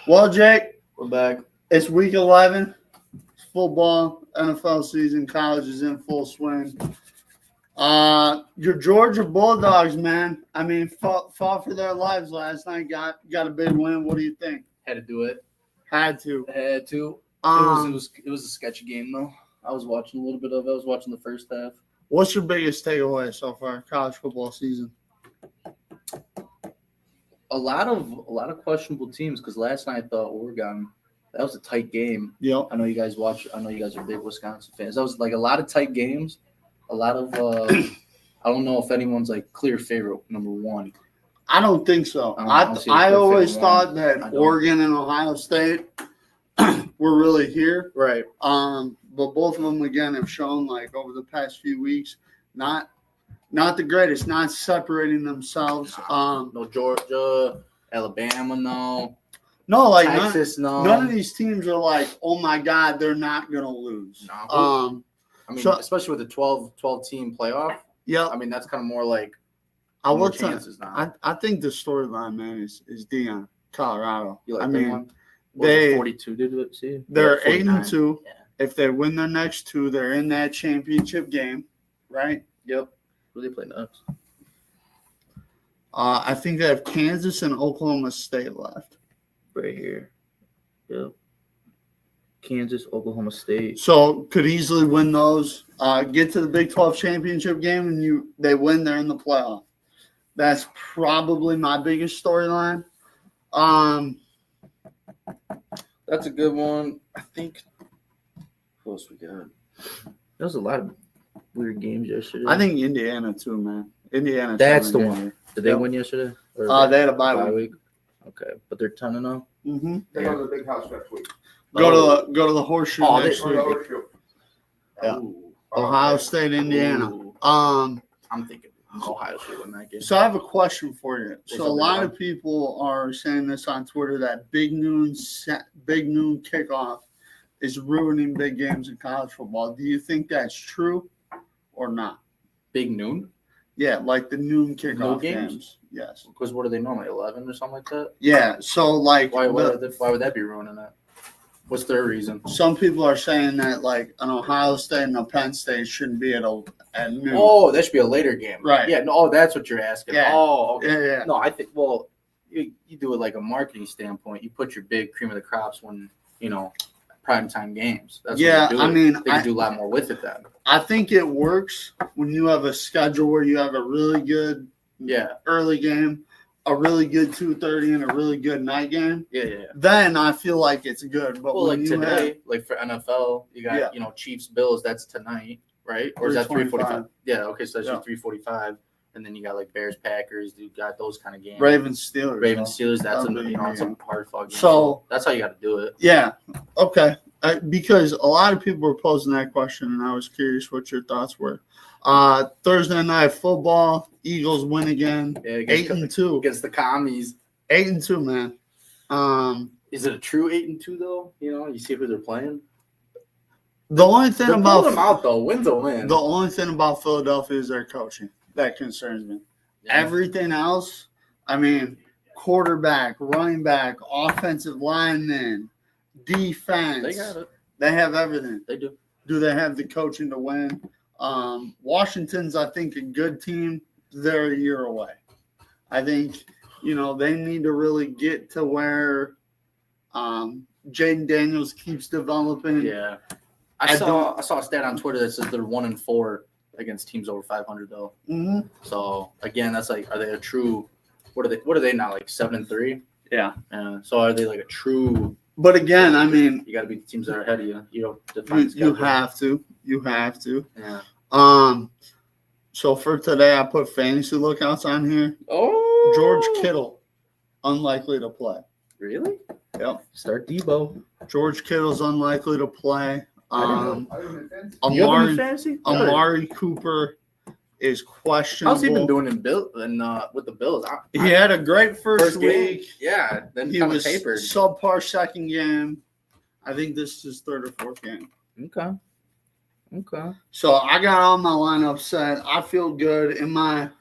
Well, Jake, We're back. it's week 11. It's football, NFL season, college is in full swing. Your Georgia Bulldogs, man. I mean, fought for their lives last night. Got a big win. What do you think? Had to do it. Had to. Had to. Um, It was a sketchy game though. I was watching a little bit of it. I was watching the first half. What's your biggest takeaway so far, college football season? A lot of questionable teams because last night I thought Oregon. That was a tight game. Yep. I know you guys watch. I know you guys are big Wisconsin fans. That was like a lot of tight games. A lot of. I don't know if anyone's like clear favorite number one. I don't think so. I don't see a I clear always favorite thought one. that I don't. Oregon and Ohio State were really here. Right. But both of them again have shown like over the past few weeks, not the greatest, not separating themselves. No Georgia, Alabama, no. No, like Texas, no. none of these teams are like, oh my God, they're not gonna lose. No. I mean, especially with the 12 team playoff. Yeah, I mean, that's kind of more like I more will tell chances now. I think the storyline, man, is Deion, Colorado. You like I that mean, one? they 42 did it. See, they're 49. 8-2. Yeah. If they win their next two, they're in that championship game, right? Yep. Really play nuts. I think they have Kansas and Oklahoma State left. Right here. Yep. Kansas, Oklahoma State. So could easily win those. Get to the Big 12 championship game, and they win. They're in the playoff. That's probably my biggest storyline. That's a good one. I think. Who else we got? There was a lot of weird games yesterday. I think Indiana too, man. Indiana. That's the one. Did they win yesterday? Or They had a bye bye week. week. Okay, but they're 10-0. Mm-hmm. They go to the big house next week. Go to the horseshoe Oh, next Or week. the horseshoe. Yeah. Ooh. Ohio State, Indiana. Ooh. Um. I'm thinking Ohio should win that game. So I have a question for you. What's So a up, lot big of people are saying this on Twitter that big noon kickoff is ruining big games in college football. Do you think that's true or not? Big noon? Yeah, like the noon kickoff games? games. Yes. Because what are they normally, 11 or something like that? Yeah. So like Why would that be ruining it? What's their reason? some people are saying that like an Ohio State and a Penn State shouldn't be at noon. Oh, that should be a later game. Right. Yeah, no, that's what you're asking. Yeah. Oh, okay. Yeah. No, I think, well, you do it like a marketing standpoint. You put your big cream of the crops when, primetime games. That's Yeah, when you do I it. mean, They can do a lot more with it then. I think it works when you have a schedule where you have a really good Yeah. early game, a really good 2:30, and a really good night game. Yeah. Then I feel like it's good. But Well, when like you today, like for NFL, you got, Yeah. Chiefs, Bills, that's tonight, right? Or is that 3:45? 3:45. Yeah, okay, so that's Yeah. your 3:45. And then you got like Bears, Packers, you got those kind of games. Ravens Steelers, Ravens, Steelers, that's That'll be it's a game. hard fought game. So- that's how you got to do it. Yeah. Okay. Because a lot of people were posing that question, and I was curious what your thoughts were. Thursday night football, Eagles win again, Yeah, 8-2, against the commies. 8-2, man. Is it a true 8-2 though? You see who they're playing. The only thing They're pulling them about out though. Wins a win. the only thing about Philadelphia is their coaching that concerns me. Yeah. Everything else, I mean, quarterback, running back, offensive lineman, defense. They got it. They have everything. They do. Do they have the coaching to win? Washington's, I think, a good team. They're a year away. I think, they need to really get to where Jaden Daniels keeps developing. Yeah. I saw a stat on Twitter that says they're 1-4 against teams over 500 though. Mm-hmm. So again, that's like, are they a true? What are they now? Like 7-3? Yeah. So are they like a true? But again, I mean, You got to beat the teams that are ahead of you. You don't define. you have to. You have to. Yeah. So for today, I put fantasy lookouts on here. Oh. George Kittle, unlikely to play. Really? Yep. Start Debo. George Kittle's unlikely to play. I didn't offend. You have him in Amari, fantasy? Amari Cooper is questionable. How's he been doing with the Bills? He had a great first game. week. Yeah. Then He kind of was tapered. subpar second game. I think this is his third or fourth game. Okay. So I got all my lineup set. I feel good in my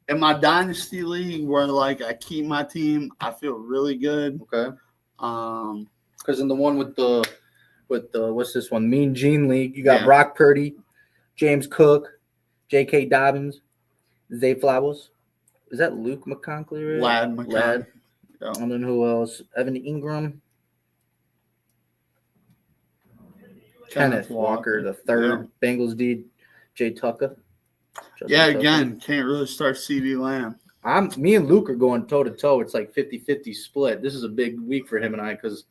dynasty league where like I keep my team. I feel really good. Okay. Because in the one with the what's this one? Mean Gene League, you got Yeah. Brock Purdy, James Cook, J.K. Dobbins, Zay Flowers. Is that Luke McConkley? Right? Lad McConaughey. Lad. Yeah. And then who else? Evan Ingram, Kenneth Walker, the third. Bengals D. Jay Tucker. Justin Yeah, Tucker. again, can't really start CD Lamb. Me and Luke are going toe to toe. It's like 50-50 split. This is a big week for him and I because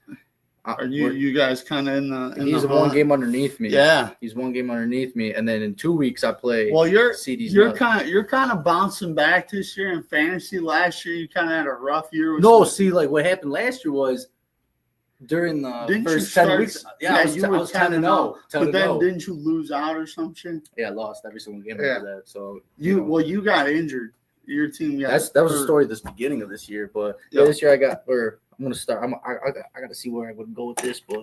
Are you guys kind of in the? he's the one hunt? game underneath me. Yeah. He's one game underneath me, and then in 2 weeks I play. Well, you're CD's you're nuts. kind of bouncing back this year in fantasy. Last year, you kind of had a rough year. With No, some- see, like what happened last year was during the Didn't you first 10 start- weeks. Yeah, yeah, I was, you I were was 10-0. but then didn't you lose out or something? Yeah, I lost every single game Yeah. after that. So You got injured. Your team got that was the hurt. story this beginning of this year. But Yeah. this year I'm gonna start. I got to see where I would go with this, but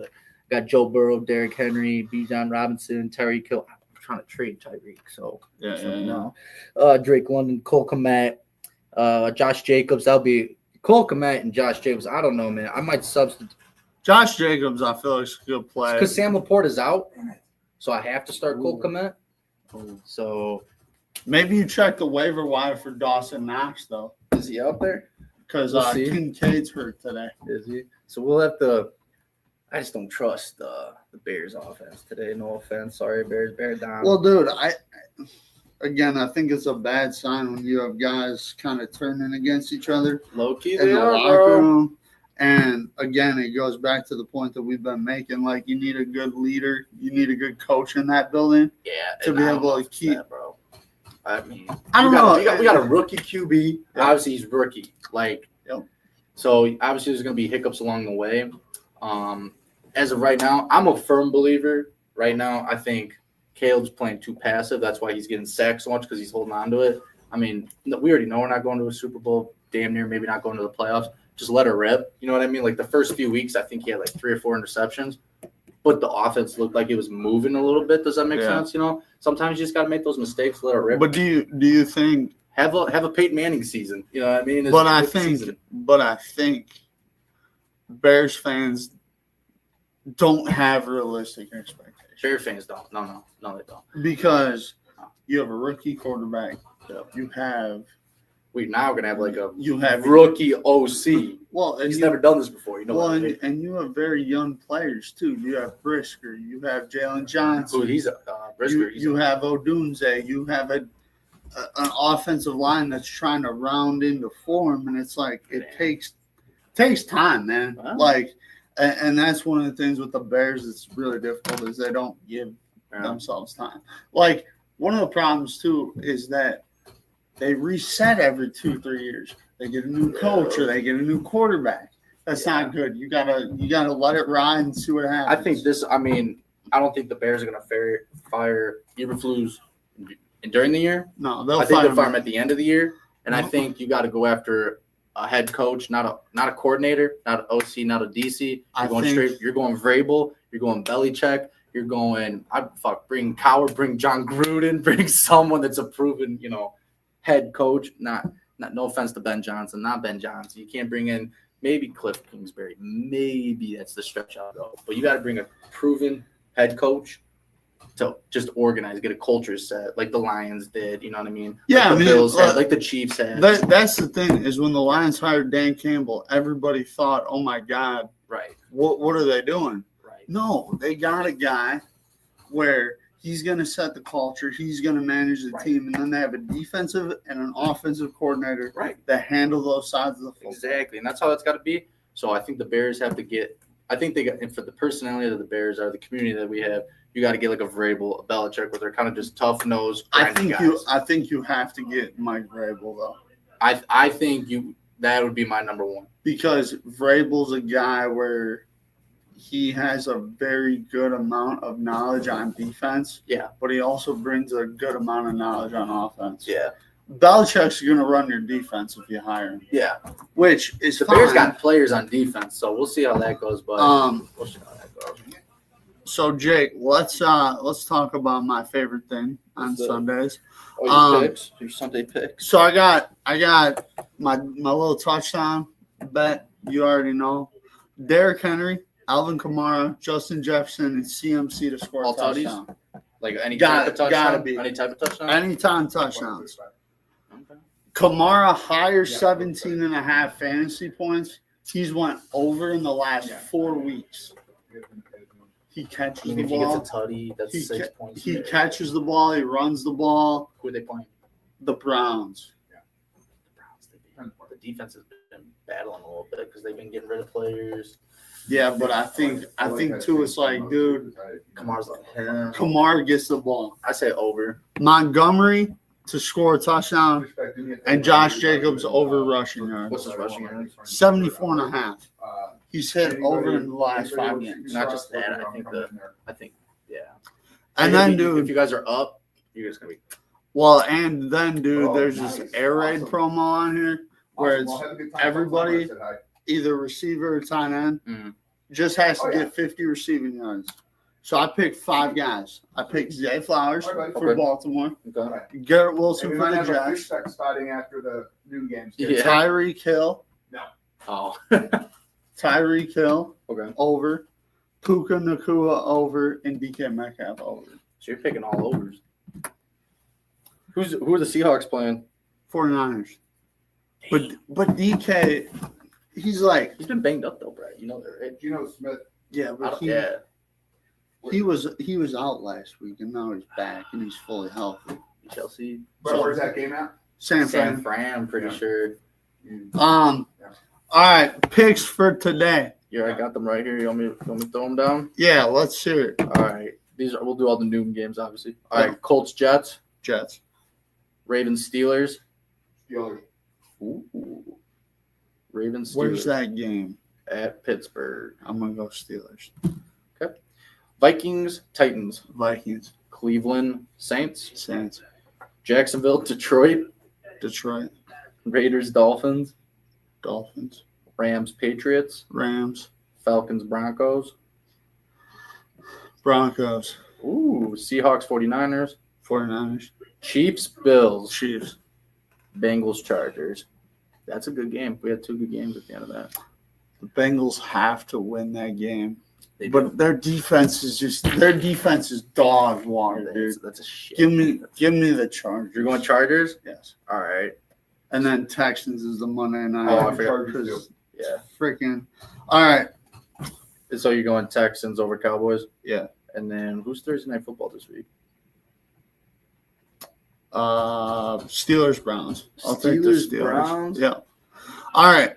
I got Joe Burrow, Derrick Henry, Bijan Robinson, Terry Kill. I'm trying to trade Tyreek, so Yeah. Drake London, Cole Kmet, Josh Jacobs. That'll be Cole Kmet and Josh Jacobs. I don't know, man. I might substitute Josh Jacobs, I feel like is a good play. because Sam Laporte is out, so I have to start Cole Kmet. So Maybe you check the waiver wire for Dawson Knox though, is he out there? because We'll see. Kincaid's hurt today. Is he? So we'll have to. I just don't trust the Bears offense today. No offense, sorry, Bears. Bear down. Well, dude, I think it's a bad sign when you have guys kind of turning against each other low key, in they the are, locker bro. room. And again, it goes back to the point that we've been making. Like, you need a good leader, you need a good coach in that building. Yeah, To and be I don't able know to if it's keep- that, bro. I mean, I don't we got, know. We got a rookie QB. Yeah. Obviously, he's rookie. Like, Yep. so obviously there's gonna be hiccups along the way. As of right now, I'm a firm believer. Right now, I think Caleb's playing too passive. That's why he's getting sacked so much because he's holding on to it. I mean, we already know we're not going to a Super Bowl. Damn near, maybe not going to the playoffs. Just let her rip. You know what I mean? Like the first few weeks, I think he had like 3 or 4 interceptions, but the offense looked like it was moving a little bit. Does that make Yeah. sense? You know, sometimes you just got to make those mistakes, let it rip. But do you think? Have a Peyton Manning season. You know what I mean? It's But a I rookie think, season. Bears fans don't have realistic expectations Bear fans don't. No, they don't. because you have a rookie quarterback. Yep. You have We now gonna have like a rookie OC. well, and He's you, never done this before. You know well, what I mean? and you have very young players too. You have Brisker, you have Jalen Johnson. So he's a Brisker. You have Odunze. You have an offensive line that's trying to round into form, and it's like it takes time, man. Wow. Like, and that's one of the things with the Bears that's really difficult is they don't give themselves time. Like, one of the problems too is that they reset every 2-3 years. They get a new coach or they get a new quarterback. That's not good. You gotta let it ride and see what happens. I think this. I mean, I don't think the Bears are gonna fire Eberflus during the year. no, they'll I think they'll him. fire him at the end of the year, and I think you got to go after a head coach, not a coordinator, not an OC, not a DC. You're going straight. You're going Vrabel. You're going Belichick. You're going. Bring Cowher, bring John Gruden, bring someone that's a proven, head coach. Not no offense to Ben Johnson, not Ben Johnson. You can't bring in maybe Cliff Kingsbury. Maybe that's the stretch I'll go. But you got to bring a proven head coach to just organize, get a culture set like the Lions did. You know what I mean? Yeah, like the Bills had, like the Chiefs had. That's the thing is when the Lions hired Dan Campbell, everybody thought, "Oh my God, right. what are they doing?" Right. No, they got a guy where he's going to set the culture, he's going to manage the team, and then they have a defensive and an offensive coordinator that handle those sides of the football. Exactly, and that's how it's got to be. So I think the Bears have to get. I think they got, and for the personality of the Bears or the community that we have, you got to get like a Vrabel, a Belichick, where they're kind of just tough nosed. I think you have to get Mike Vrabel though. I think that would be my number one because Vrabel's a guy where he has a very good amount of knowledge on defense. Yeah, but he also brings a good amount of knowledge on offense. Yeah. Belichick's going to run your defense if you hire him. Yeah. Which is the fine. Bears got players on defense, so we'll see how that goes. But we'll see how that goes. So Jake, let's talk about my favorite thing on Sundays. Oh, your picks, your Sunday picks. So I got my little touchdown bet. You already know. Derrick Henry, Alvin Kamara, Justin Jefferson, and CMC to score a All tutties? touchdown. Like any Got type it, of touchdown? gotta be. Any type of touchdown? Anytime touchdowns. Okay. Kamara higher 17 and a half fantasy points. He's went over in the last 4 weeks. He I catches mean, the if he gets a ball. tutty, that's He 6 ca- points. He there. catches the ball. He runs the ball. Who are they playing? The Browns. The Browns. The defense has been battling a little bit because they've been getting rid of players. Yeah, but I think too. It's like, dude, Kamara's like, Kamara gets the ball. I say over. Montgomery to score a touchdown, and Josh Jacobs over rushing yards. What's his rushing yards? 74 and a half. He's hit over in the last 5 games. Not just that, I think, yeah. And If then, you- dude, if you guys are up, you're just gonna be. well, and then, dude, there's this air raid promo on here where it's everybody, either receiver or tight end, Mhm. just has to Oh, yeah. get 50 receiving yards. So I picked 5 guys. I picked Zay Flowers for Okay. Baltimore, Okay. Garrett And Wilson we for might the have a Jets, freak starting after the noon games. Yeah. Tyreek Hill, Oh. Tyreek Hill Okay. over, Puka Nakua over, and DK Metcalf over. So you're picking all overs. Who are the Seahawks playing? 49ers. But DK, he's like, He's been banged up though, Brad. You know that, right? Geno Smith. yeah, but Yeah. he was out last week and now he's back and he's fully healthy. Chelsea. But where's that game at? San San Fran. Fran, I'm pretty Yeah. sure. All right, picks for today. Yeah, I got them right here. You want me to throw them down? Yeah, let's hear it. All right. We'll do all the noon games, obviously. All right. Colts, Jets, Jets. Ravens, Steelers. Steelers. Ooh. Ravens, Steelers. Where's that game? At Pittsburgh. I'm gonna go Steelers. Vikings, Titans. Vikings. Cleveland, Saints. Saints. Jacksonville, Detroit. Detroit. Raiders, Dolphins. Dolphins. Rams, Patriots. Rams. Falcons, Broncos. Broncos. Ooh, Seahawks, 49ers. 49ers. Chiefs, Bills. Chiefs. Bengals, Chargers. That's a good game. We had 2 good games at the end of that. The Bengals have to win that game. They do. But their defense is dog water, dude. That's a shit. Give me the Chargers. You're going Chargers? Yes. All right. And then Texans is the Monday night. Oh, I forgot. Chargers. Yeah. Freaking. All right. So you're going Texans over Cowboys? Yeah. And then who's Thursday Night Football this week? Steelers Browns. I'll take the Steelers, Steelers. Browns? Yeah. All right.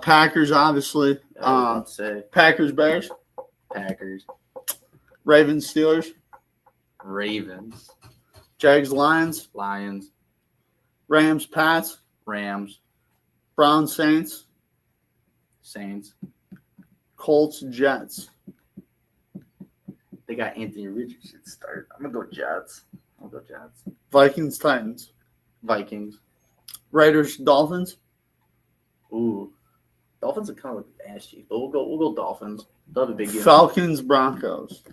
Packers obviously. I was about to say Packers Bears. Packers. Ravens Steelers. Ravens. Jags Lions. Lions. Rams Pats. Rams. Browns Saints. Saints. Colts Jets. They got Anthony Richardson start. I'm going to go Jets. I'll go Jets. Vikings Titans. Vikings. Raiders Dolphins. Ooh. Dolphins are kind of like ass cheeks, but we'll go Dolphins. They'll have a big game. Falcons Broncos.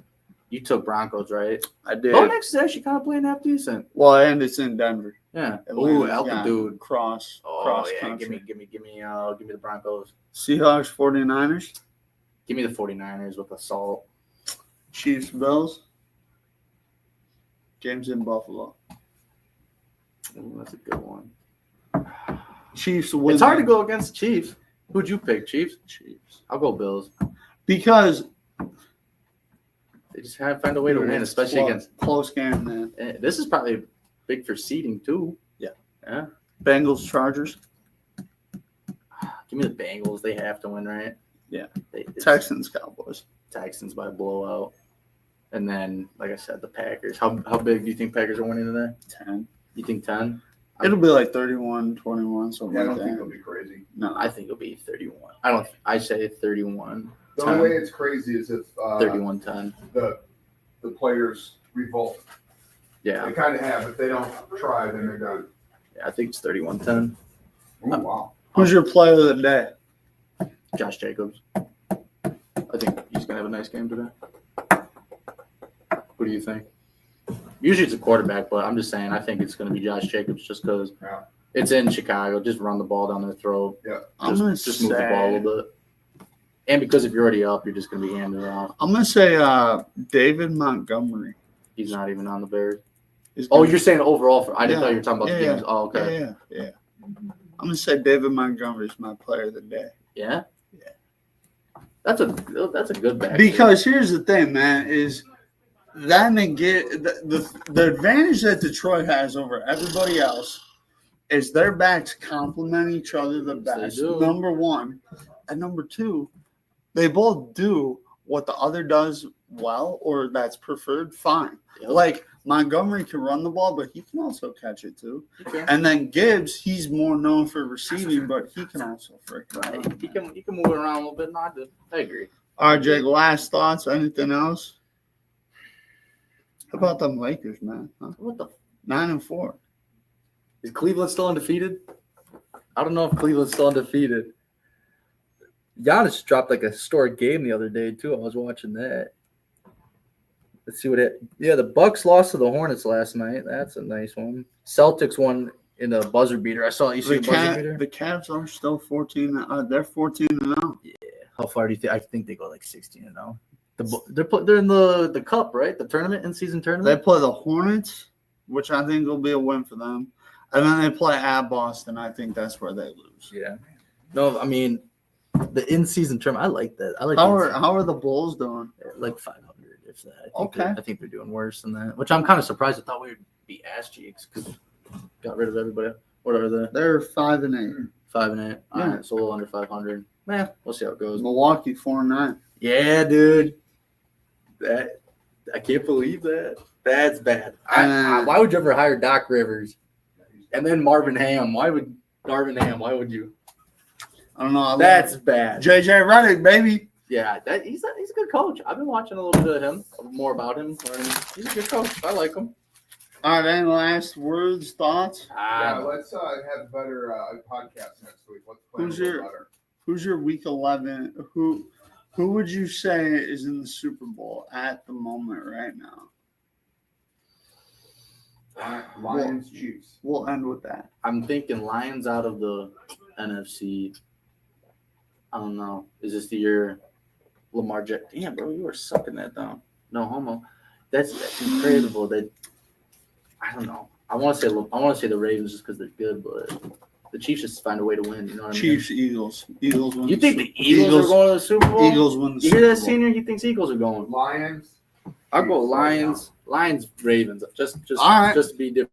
You took Broncos, right? I did. Bo Nix is actually kind of playing half decent. Well, and it's in Denver. Yeah. Ooh, Atlanta's got altitude. Cross Oh yeah. country. Give me the Broncos. Seahawks 49ers. Give me the 49ers with assault. Chiefs Bills. Games in Buffalo. Ooh, that's a good one. Chiefs win. It's hard to go against the Chiefs. Who'd you pick, Chiefs? Chiefs. I'll go Bills. Because They just have to find a way to win, it's especially against. close game, man. This is probably big for seeding too. Yeah. Yeah. Bengals Chargers. Give me the Bengals. They have to win, right? Yeah. It's Texans Cowboys. Texans by blowout. And then, like I said, the Packers. How big do you think Packers are winning today? 10. You think 10? It'll be like 31-21, something Yeah, I like don't think that. it'll be crazy. No, I think it'll be 31. I say 31. The 10, only way it's crazy is if 31-10. the players revolt. Yeah. They kind of have. If they don't try, then they're done. Yeah, I think it's 31-10. Ooh, wow. Who's your player of the day? Josh Jacobs. I think he's going to have a nice game today. What do you think? Usually it's a quarterback, but I'm just saying I think it's going to be Josh Jacobs just because Yeah. it's in Chicago. Just run the ball down their throat. Yeah. I'm gonna Just move the ball a little bit. And because if you're already up, you're just going to be handing it off. I'm gonna say David Montgomery. He's not even on the Bears. is Oh, gonna- you're saying overall? I didn't Yeah. thought you were talking about the Yeah, games. Oh, okay. Yeah. I'm gonna say David Montgomery is my player of the day. Yeah. Yeah. That's a good back. Because here's the thing, man, is that they get the advantage that Detroit has over everybody else is their backs complement each other the Yes, they best. do. Number one. And number two, they both do what the other does well or that's preferred, fine. Yep. Like Montgomery can run the ball, but he can also catch it too. Okay. And then Gibbs, he's more known for receiving, but he can also freaking run. Right. He can move it around a little bit. No, I agree. All right, Jake, last thoughts? Anything else? How about them Lakers, man? Huh? What the? 9-4. Is Cleveland still undefeated? I don't know if Cleveland's still undefeated. Giannis dropped like a historic game the other day too. I was watching that. Let's see what it. Yeah, the Bucks lost to the Hornets last night. That's a nice one. Celtics won in a buzzer beater. I saw you see The, the buzzer beater. the Cavs are still 14. They're 14-0. How far do you think? I think they go like 16-0. They're in the cup, right? The tournament, in season They tournament. play the Hornets, which I think will be a win for them. And then they play at Boston. I think that's where they lose. Yeah. No, I mean the in-season tournament. I like that. I like How are the Bulls doing? like 500. If that. Okay. I think they're doing worse than that. Which I'm kind of surprised. I thought we would be ass cheeks because got rid of everybody. What are they? They're 5-8. 5-8. All Yeah. right, so a little under 500. Man, we'll see how it goes. Milwaukee 4-9. Yeah, dude. That I can't believe that. That's bad. Why would you ever hire Doc Rivers? And then Marvin Ham. Why would you? I don't know. I love That's bad. JJ Redick, baby. Yeah, he's a good coach. I've been watching a little bit of him, more about him. He's a good coach. I like him. All right, any last words, thoughts? Yeah, let's have better podcast next week. Let's plan Who's a little your- better. Who's your week 11? Who would you say is in the Super Bowl at the moment right now? Lions, Chiefs. We'll end with that. I'm thinking Lions out of the NFC. I don't know. Is this the year Lamar Jackson? Damn, bro, you were sucking that down. No homo. That's incredible. That I don't know. I want to say the Ravens just because they're good, but the Chiefs just find a way to win. You know what Chiefs, Eagles. Eagles I win. mean? You think the Eagles are going to the Super Bowl? Eagles win the You Super hear that, Bowl. senior? He thinks Eagles are going. Lions. I'll go Chiefs, Lions. Lions, Ravens. Just All right. just to be different.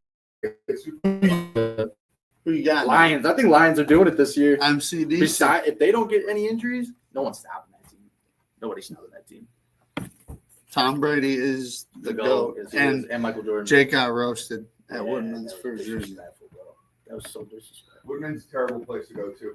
Who you got? Lions. I think Lions are doing it this year. MCD. Besides, if they don't get any injuries, no one's stopping that team. Nobody's stopping that team. Tom Brady is the GOAT. And And Michael Jordan. Jake got roasted at Yeah, Woodman's that for was his jersey. disrespectful, bro. That was so disrespectful. Woodman's a terrible place to go to.